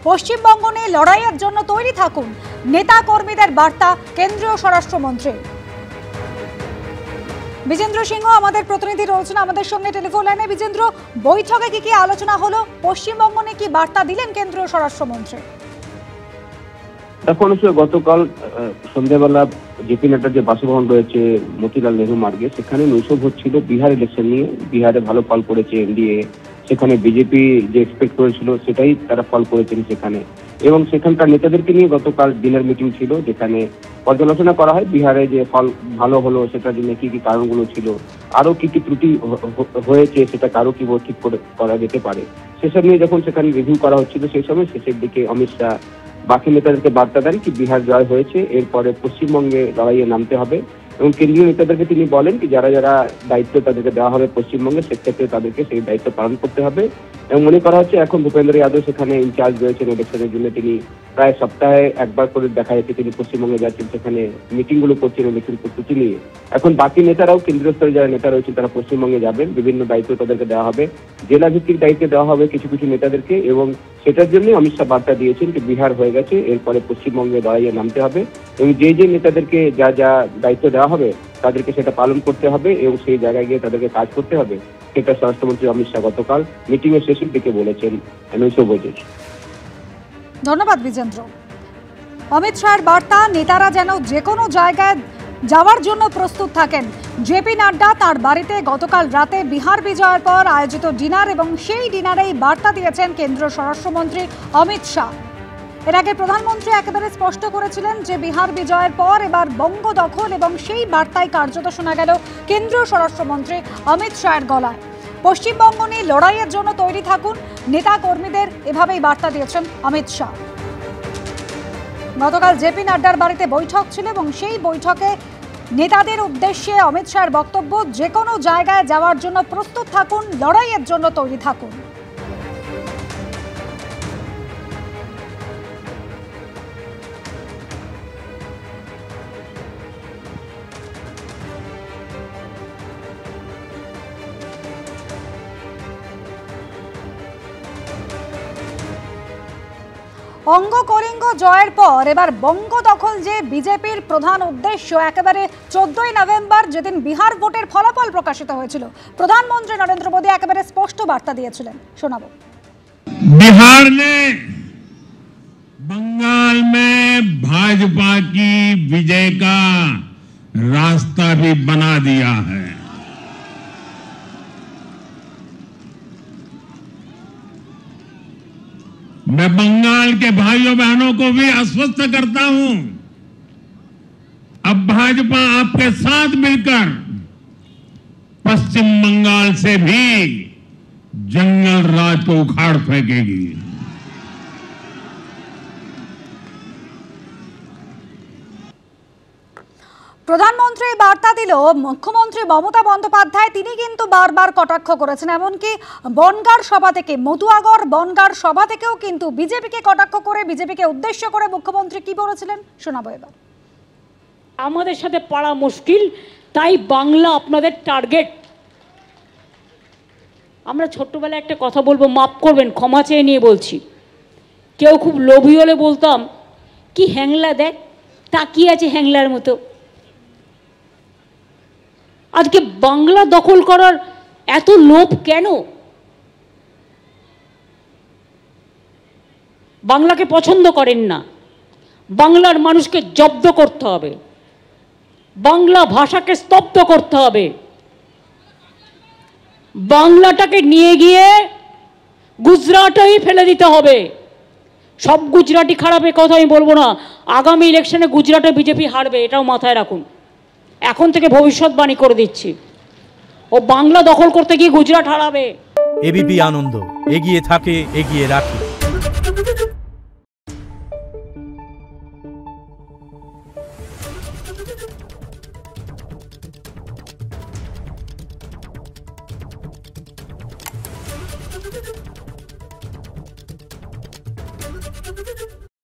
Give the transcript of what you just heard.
পশ্চিমবঙ্গ নিয়ে লড়াইয়ের জন্য তৈরি থাকুন, নেতা কর্মীদের বার্তা কেন্দ্রীয় স্বরাষ্ট্রমন্ত্রী। বিজেন্দ্র সিংহ আমাদের প্রতিনিধি রয়েছেন আমাদের সঙ্গে টেলিফোন লাইনে। বিজেন্দ্র, বৈঠকে কি আলোচনা হলো, পশ্চিমবঙ্গ নিয়ে কি বার্তা দিলেন কেন্দ্রীয় স্বরাষ্ট্রমন্ত্রী? এখন গতকাল সন্ধ্যাবেলা জেপি নাড্ডার যে বাসভবন রয়েছে মতিলাল নেহরু মার্গে, সেখানে নৈশভ হচ্ছিল বিহার ইলেকশন নিয়ে। বিহারে ভালো ফল করেছে এনডিএ, সেখানে বিজেপি যে এক্সপেক্ট করেছিল সেটাই তারা ফল করেছেন সেখানে। এবং সেখানকার নেতাদেরকে নিয়ে গতকাল ডিনার মিটিং ছিল, যেখানে পর্যালোচনা করা হয় বিহারে যে ফল ভালো হলো সেটার জন্য কি কি কারণগুলো ছিল, আরো কি কি ত্রুটি হয়েছে সেটা কারো কি ঠিক করা যেতে পারে, সেসব নিয়ে যখন সেখানে রিভিউ করা হচ্ছিল সেই সময় শেষের দিকে অমিত শাহ বাকি নেতাদেরকে বার্তা দেন কি বিহার জয় হয়েছে, এরপরে পশ্চিমবঙ্গে লড়াইয়ে নামতে হবে। এবং কেন্দ্রীয় নেতাদেরকে তিনি বলেন কি যারা যারা দায়িত্ব তাদেরকে দেওয়া হবে পশ্চিমবঙ্গে, সেক্ষেত্রে তাদেরকে সেই দায়িত্ব পালন করতে হবে। এবং মনে করা হচ্ছে এখন ভূপেন্দ্র যাদব সেখানে ইনচার্জ রয়েছেন ইলেকশনের জন্য, তিনি প্রায় সপ্তাহে একবার করে দেখা যাচ্ছে তিনি পশ্চিমবঙ্গে যাচ্ছেন, সেখানে মিটিং গুলো করছেন ইলেকশন প্রস্তুতি নিয়ে। এখন বাকি নেতারাও কেন্দ্রীয় স্তরে যারা নেতা রয়েছেন তারা পশ্চিমবঙ্গে যাবেন, বিভিন্ন দায়িত্ব তাদেরকে দেওয়া হবে, জেলা ভিত্তিক দায়িত্ব দেওয়া হবে কিছু কিছু নেতাদেরকে। এবং সেটার জন্য অমিত শাহ বার্তা দিয়েছেন যে বিহার হয়ে গেছে, এরপরে পশ্চিমবঙ্গে লড়াইয়ে নামতে হবে এবং যে যে নেতাদেরকে যা যা দায়িত্ব দেওয়া হবে তাদেরকে সেটা পালন করতে হবে এবং সেই জায়গায় গিয়ে তাদেরকে কাজ করতে হবে, সেটা স্বরাষ্ট্রমন্ত্রী অমিত শাহ গতকাল মিটিং এর শেষের দিকে বলেছেন। ধন্যবাদ বিজেন্দ্র। অমিত শাহের বার্তা, নেতারা যেন যে কোনো জায়গায় যাওয়ার জন্য প্রস্তুত থাকেন। জেপি নাড্ডা তার বাড়িতে গতকাল রাতে বিহার বিজয়ের পর আয়োজিত ডিনার এবং সেই ডিনারেই বার্তা দিয়েছেন কেন্দ্রীয় স্বরাষ্ট্রমন্ত্রী অমিত শাহ। এর আগে প্রধানমন্ত্রী একেবারে স্পষ্ট করেছিলেন যে বিহার বিজয়ের পর এবার বঙ্গ দখল, এবং সেই বার্তায় কার্যত শোনা গেল কেন্দ্রীয় স্বরাষ্ট্রমন্ত্রী অমিত শাহের গলায়। পশ্চিমবঙ্গ নিয়ে লড়াইয়ের জন্য তৈরি থাকুন, নেতা কর্মীদের এভাবেই বার্তা দিয়েছেন অমিত শাহ। গতকাল জেপি নাড্ডার বাড়িতে বৈঠক ছিল এবং সেই বৈঠকে নেতাদের উদ্দেশ্যে অমিত শাহের বক্তব্য, যে কোনো জায়গায় যাওয়ার জন্য প্রস্তুত থাকুন, লড়াইয়ের জন্য তৈরি থাকুন। অঙ্গ কলিঙ্গ জয়ের পর এবার বঙ্গ দখল যে বিজেপির প্রধান উদ্দেশ্য, একেবারে 14ই নভেম্বর যেদিন বিহার ভোটের ফলাফল প্রকাশিত হয়েছিল, প্রধানমন্ত্রী নরেন্দ্র মোদী একেবারে স্পষ্ট বার্তা দিয়েছিলেন। শোনাবো। बिहार ने बंगाल में भाजपा की विजय का रास्ता भी बना दिया है। मैं बंगाल के भाइयों बहनों को भी आश्वस्त करता हूं, अब भाजपा आपके साथ मिलकर पश्चिम बंगाल से भी जंगल राज को उखाड़ फेंकेगी। প্রধানমন্ত্রী বার্তা দিল, মুখ্যমন্ত্রী মমতা বন্দ্যোপাধ্যায় তিনি কিন্তু বারবার কটাক্ষ করেছেন, এমনকি বনগাঁর সভা থেকে, মতুয়াগড় বনগাঁর সভা থেকেও কিন্তু বিজেপিকে কটাক্ষ করে, বিজেপিকে উদ্দেশ্য করে মুখ্যমন্ত্রী কি বলেছিলেন শোনাবো এবার। আমাদের সাথে পারা মুশকিল, তাই বাংলা আপনাদের টার্গেট। আমরা ছোট্টবেলায় একটা কথা বলবো, মাফ করবেন, ক্ষমা চেয়ে নিয়ে বলছি। কেউ খুব লোভী হলে বলতাম কি হ্যাংলা দেখ, তাকিয়ে আছে হ্যাংলার মতো। আজকে বাংলা দখল করার এত লোভ কেন? বাংলাকে পছন্দ করেন না, বাংলার মানুষকে জব্দ করতে হবে, বাংলা ভাষাকে স্তব্ধ করতে হবে, বাংলাটাকে নিয়ে গিয়ে গুজরাটেই ফেলে দিতে হবে। সব গুজরাটি খারাপের কথা আমি বলবো না, আগামী ইলেকশনে গুজরাটে বিজেপি হারবে, এটাও মাথায় রাখুন। এখন থেকে ভবিষ্যৎবাণী করে দিচ্ছি, ও বাংলা দখল করতে গিয়ে গুজরাট হারাবে। এবিপি আনন্দ, এগিয়ে থাকে, এগিয়ে রাখে।